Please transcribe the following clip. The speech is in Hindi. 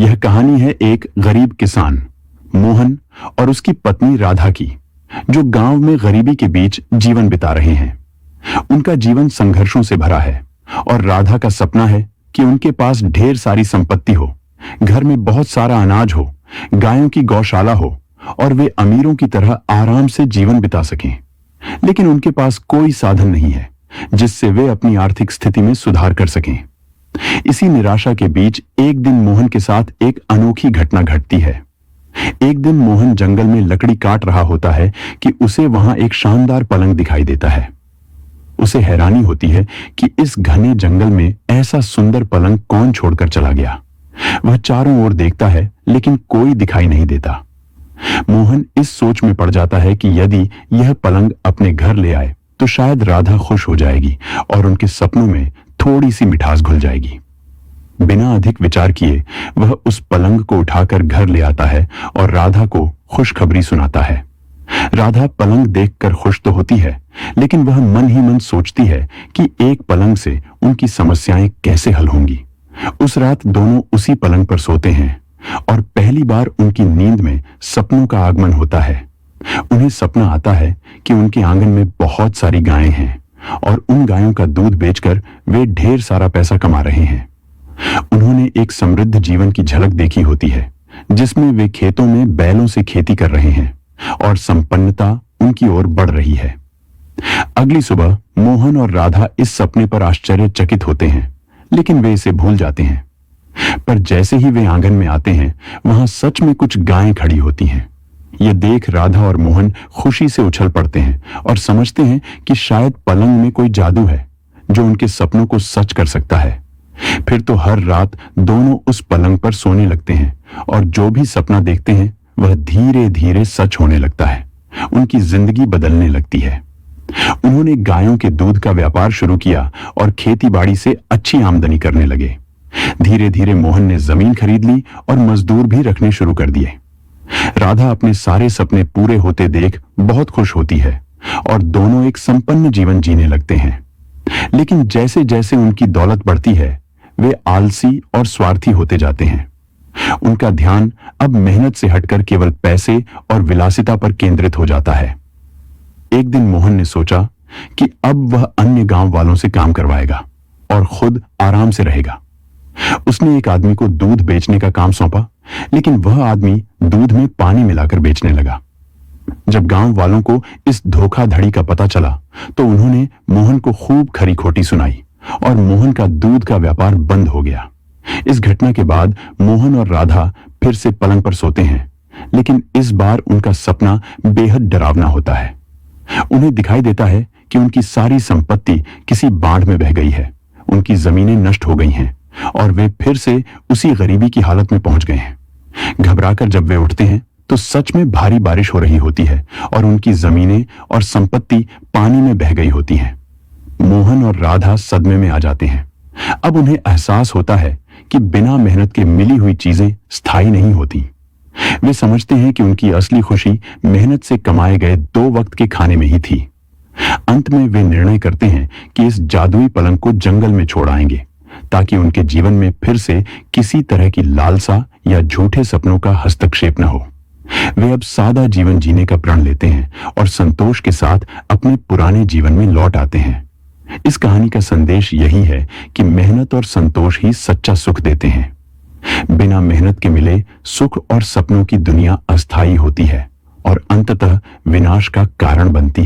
यह कहानी है एक गरीब किसान मोहन और उसकी पत्नी राधा की, जो गांव में गरीबी के बीच जीवन बिता रहे हैं। उनका जीवन संघर्षों से भरा है और राधा का सपना है कि उनके पास ढेर सारी संपत्ति हो, घर में बहुत सारा अनाज हो, गायों की गौशाला हो और वे अमीरों की तरह आराम से जीवन बिता सकें। लेकिन उनके पास कोई साधन नहीं है जिससे वे अपनी आर्थिक स्थिति में सुधार कर सकें। इसी निराशा के बीच एक दिन मोहन के साथ एक अनोखी घटना घटती है। एक दिन मोहन जंगल में लकड़ी काट रहा होता है कि उसे वहां एक शानदार पलंग दिखाई देता है। उसे हैरानी होती है कि इस घने जंगल में ऐसा सुंदर पलंग कौन छोड़कर चला गया। वह चारों ओर देखता है लेकिन कोई दिखाई नहीं देता। मोहन इस सोच में पड़ जाता है कि यदि यह पलंग अपने घर ले आए तो शायद राधा खुश हो जाएगी और उनके सपनों में थोड़ी सी मिठास घुल जाएगी। बिना अधिक विचार किए वह उस पलंग को उठाकर घर ले आता है और राधा को खुशखबरी सुनाता है। राधा पलंग देखकर खुश तो होती है, लेकिन वह मन ही मन सोचती है कि एक पलंग से उनकी समस्याएं कैसे हल होंगी। उस रात दोनों उसी पलंग पर सोते हैं और पहली बार उनकी नींद में सपनों का आगमन होता है। उन्हें सपना आता है कि उनके आंगन में बहुत सारी गायें हैं और उन गायों का दूध बेचकर वे ढेर सारा पैसा कमा रहे हैं। उन्होंने एक समृद्ध जीवन की झलक देखी होती है, जिसमें वे खेतों में बैलों से खेती कर रहे हैं और संपन्नता उनकी ओर बढ़ रही है। अगली सुबह मोहन और राधा इस सपने पर आश्चर्यचकित होते हैं, लेकिन वे इसे भूल जाते हैं। पर जैसे ही वे आंगन में आते हैं, वहां सच में कुछ गायें खड़ी होती हैं। यह देख राधा और मोहन खुशी से उछल पड़ते हैं और समझते हैं कि शायद पलंग में कोई जादू है जो उनके सपनों को सच कर सकता है। फिर तो हर रात दोनों उस पलंग पर सोने लगते हैं और जो भी सपना देखते हैं वह धीरे धीरे सच होने लगता है। उनकी जिंदगी बदलने लगती है। उन्होंने गायों के दूध का व्यापार शुरू किया और खेतीबाड़ी से अच्छी आमदनी करने लगे। धीरे धीरे मोहन ने जमीन खरीद ली और मजदूर भी रखने शुरू कर दिए। राधा अपने सारे सपने पूरे होते देख बहुत खुश होती है और दोनों एक संपन्न जीवन जीने लगते हैं। लेकिन जैसे जैसे उनकी दौलत बढ़ती है, वे आलसी और स्वार्थी होते जाते हैं। उनका ध्यान अब मेहनत से हटकर केवल पैसे और विलासिता पर केंद्रित हो जाता है। एक दिन मोहन ने सोचा कि अब वह अन्य गांव वालों से काम करवाएगा और खुद आराम से रहेगा। उसने एक आदमी को दूध बेचने का काम सौंपा, लेकिन वह आदमी दूध में पानी मिलाकर बेचने लगा। जब गांव वालों को इस धोखाधड़ी का पता चला तो उन्होंने मोहन को खूब खरी खोटी सुनाई और मोहन का दूध का व्यापार बंद हो गया। इस घटना के बाद मोहन और राधा फिर से पलंग पर सोते हैं, लेकिन इस बार उनका सपना बेहद डरावना होता है। उन्हें दिखाई देता है कि उनकी सारी संपत्ति किसी बाढ़ में बह गई है, उनकी जमीनें नष्ट हो गई हैं और वे फिर से उसी गरीबी की हालत में पहुंच गए हैं। घबराकर जब वे उठते हैं तो सच में भारी बारिश हो रही होती है और उनकी जमीनें और संपत्ति पानी में बह गई होती हैं। मोहन और राधा सदमे में आ जाते हैं। अब उन्हें एहसास होता है कि बिना मेहनत के मिली हुई चीजें स्थायी नहीं होती। वे समझते हैं कि उनकी असली खुशी मेहनत से कमाए गए 2 वक्त के खाने में ही थी। अंत में वे निर्णय करते हैं कि इस जादुई पलंग को जंगल में छोड़ आएंगे, ताकि उनके जीवन में फिर से किसी तरह की लालसा या झूठे सपनों का हस्तक्षेप न हो। वे अब सादा जीवन जीने का प्रण लेते हैं और संतोष के साथ अपने पुराने जीवन में लौट आते हैं। इस कहानी का संदेश यही है कि मेहनत और संतोष ही सच्चा सुख देते हैं। बिना मेहनत के मिले सुख और सपनों की दुनिया अस्थायी होती है और अंततः विनाश का कारण बनती है।